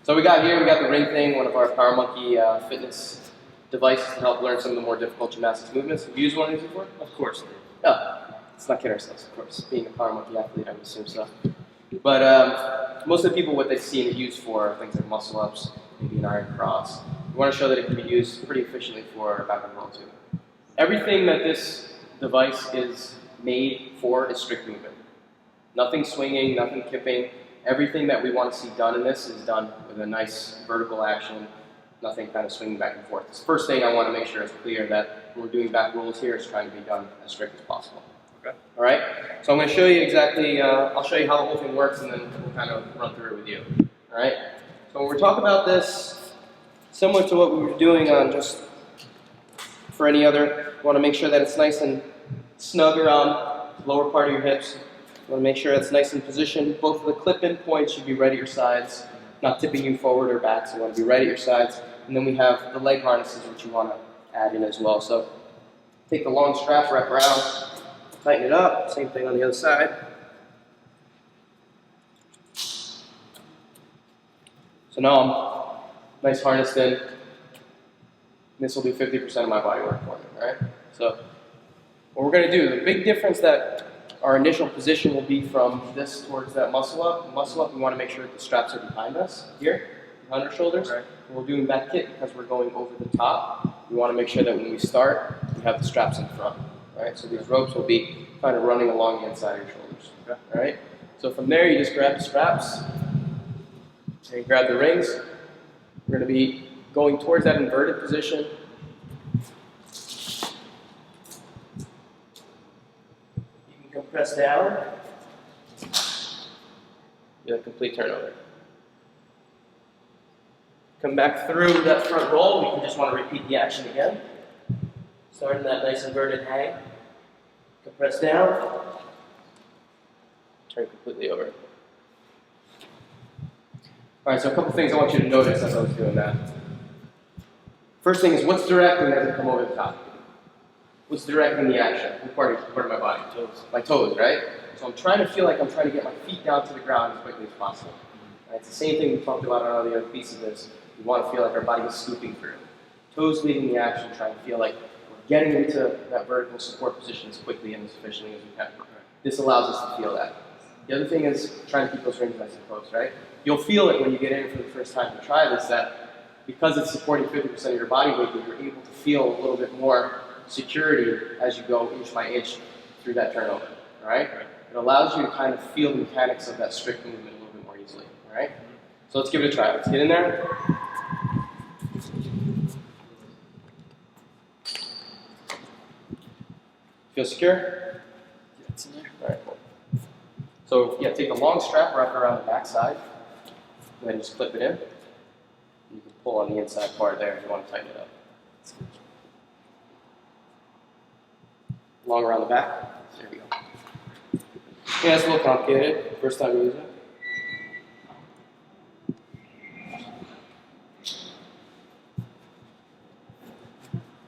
So we got the ring thing, one of our Power Monkey fitness devices to help learn some of the more difficult gymnastics movements. Have you used one of these before? Of course. Yeah, let's not kid ourselves, of course. Being a Power Monkey athlete, I would assume so. But most of the people, what they've seen it used for are things like muscle ups, maybe an iron cross. We want to show that it can be used pretty efficiently for back and roll too. Everything that this device is made for is strict movement. Nothing swinging, nothing kipping. Everything that we want to see done in this is done with a nice vertical action, nothing kind of swinging back and forth. The first thing I want to make sure is clear that when we're doing back rolls here, it's trying to be done as strict as possible. Okay. All right? So I'm going to show you exactly, I'll show you how the whole thing works and then we'll kind of run through it with you. All right? So when we talk about this, similar to what we were doing on just for any other, you want to make sure that it's nice and snug around the lower part of your hips. You want to make sure it's nice and positioned. Both of the clip-in points should be right at your sides, not tipping you forward or back, so you want to be right at your sides. And then we have the leg harnesses, which you want to add in as well. So take the long strap, wrap around, tighten it up. Same thing on the other side. So now I'm nice harnessed in. This will do 50% of my body work for me, all right? So what we're going to do, the big difference that our initial position will be from this towards that muscle up. Muscle up, we want to make sure that the straps are behind us, here, behind our shoulders. Right. And we're doing that kick because we're going over the top. We want to make sure that when we start, we have the straps in front, right? So these ropes will be kind of running along the inside of your shoulders, okay. All right? So from there, you just grab the straps, and grab the rings. We're going to be going towards that inverted position. Press down, get a complete turnover. Come back through that front roll. We can just want to repeat the action again. Starting that nice inverted hang. Compress down, turn completely over. All right, so a couple things I want you to notice as I was doing that. First thing is, what's directing as I come over the top? What's directing the action? What part of my body? Toes. My toes, right? So I'm trying to feel like I'm trying to get my feet down to the ground as quickly as possible. Right? It's the same thing we talked about on all the other pieces of this. We want to feel like our body is scooping through. Toes leading the action, trying to feel like we're getting into that vertical support position as quickly and as efficiently as we can. This allows us to feel that. The other thing is trying to keep those rings nice and close, right? You'll feel it when you get in for the first time to try this, that because it's supporting 50% of your body weight, that you're able to feel a little bit more security as you go inch by inch through that turnover, all right? It allows you to kind of feel the mechanics of that strict movement a little bit more easily, all right? So let's give it a try. Let's get in there. Feel secure? Yeah, it's in there. All right, cool. So yeah, take a long strap, wrap it around the back side, and then just clip it in. You can pull on the inside part there if you want to tighten it up. Long around the back. There we go. Yeah, it's a little complicated. First time you use it.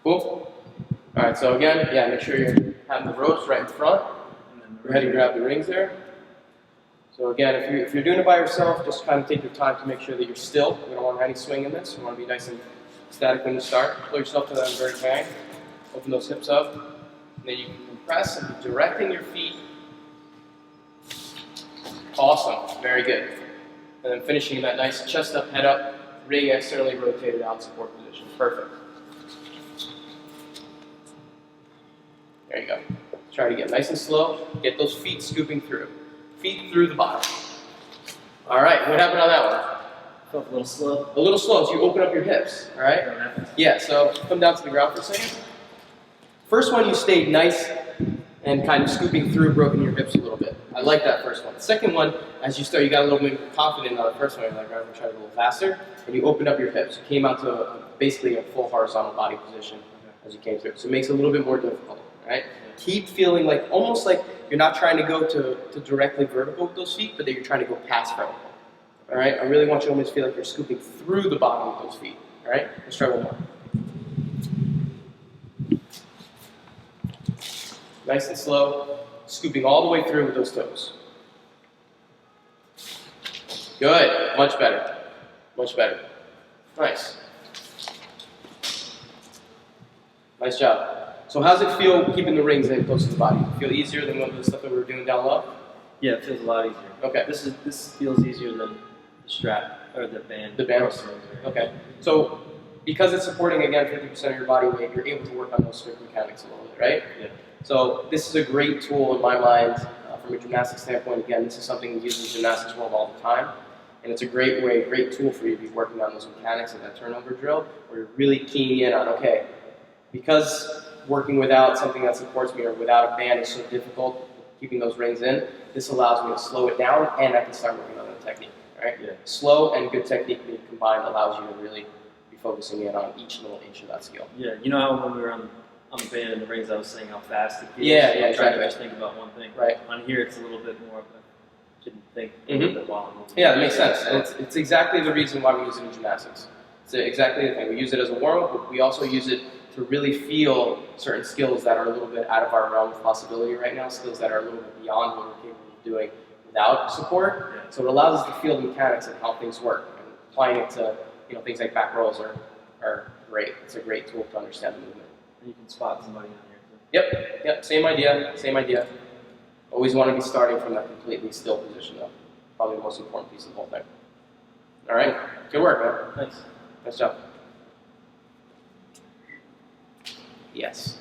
Cool. All right, so again, yeah, make sure you have the ropes right in front. Go ahead and grab the rings there. So again, if you're doing it by yourself, just kind of take your time to make sure that you're still. We don't want any swing in this. We want to be nice and static when you start. Pull yourself to that inverted hang. Open those hips up. And then you can compress and be directing your feet. Awesome, very good. And then finishing that nice chest up, head up, ring externally rotated out support position. Perfect. There you go. Try to get nice and slow. Get those feet scooping through. Feet through the bottom. All right, what happened on that one? Felt a little slow. A little slow, so you open up your hips, all right? Yeah, so come down to the ground for a second. First one, you stayed nice and kind of scooping through, broken your hips a little bit. I like that first one. The second one, as you start, you got a little bit confident on the first one. You're like, all right, I'm going to try to go a little faster. And you opened up your hips. You came out to basically a full horizontal body position as you came through. So it makes it a little bit more difficult, right? Keep feeling like, almost like you're not trying to go to directly vertical with those feet, but that you're trying to go past vertical. All right? I really want you to almost feel like you're scooping through the bottom of those feet. All right? Let's try one more. Nice and slow, scooping all the way through with those toes. Good, much better. Much better. Nice. Nice job. So how's it feel keeping the rings in close to the body? Feel easier than one of the stuff that we were doing down low? Yeah, it feels a lot easier. Okay. This feels easier than the strap or the band. The band? cross rings, right? Okay. So because it's supporting, again, 50% of your body weight, you're able to work on those strict mechanics a little bit, right? Yeah. So this is a great tool in my mind from a gymnastics standpoint. Again, this is something we use in the gymnastics world all the time. And it's a great tool for you to be working on those mechanics of that turnover drill, where you're really keying in on, okay, because working without something that supports me or without a band is so difficult, keeping those rings in, this allows me to slow it down and I can start working on the technique, right? Yeah. Slow and good technique being combined allows you to really be focusing in on each little inch of that skill. Yeah, you know how when we were on the band and the rings, I was saying how fast it feels? Yeah, I'm trying exactly. to just think about one thing. Right. On here, it's a little bit more of a, didn't think a little bit while I'm moving. Yeah, that makes sense. And it's exactly the reason why we use it in gymnastics. It's exactly the thing. We use it as a warm-up, but we also use it to really feel certain skills that are a little bit out of our realm of possibility right now, skills that are a little bit beyond what we're capable of doing without support. Yeah. So it allows us to feel the mechanics and how things work. And applying it to things like back rolls are great. It's a great tool to understand the movement. And you can spot somebody on here too. Yep, same idea. Always want to be starting from that completely still position though. Probably the most important piece of the whole thing. All right, good work, man. Thanks. Nice job. Yes.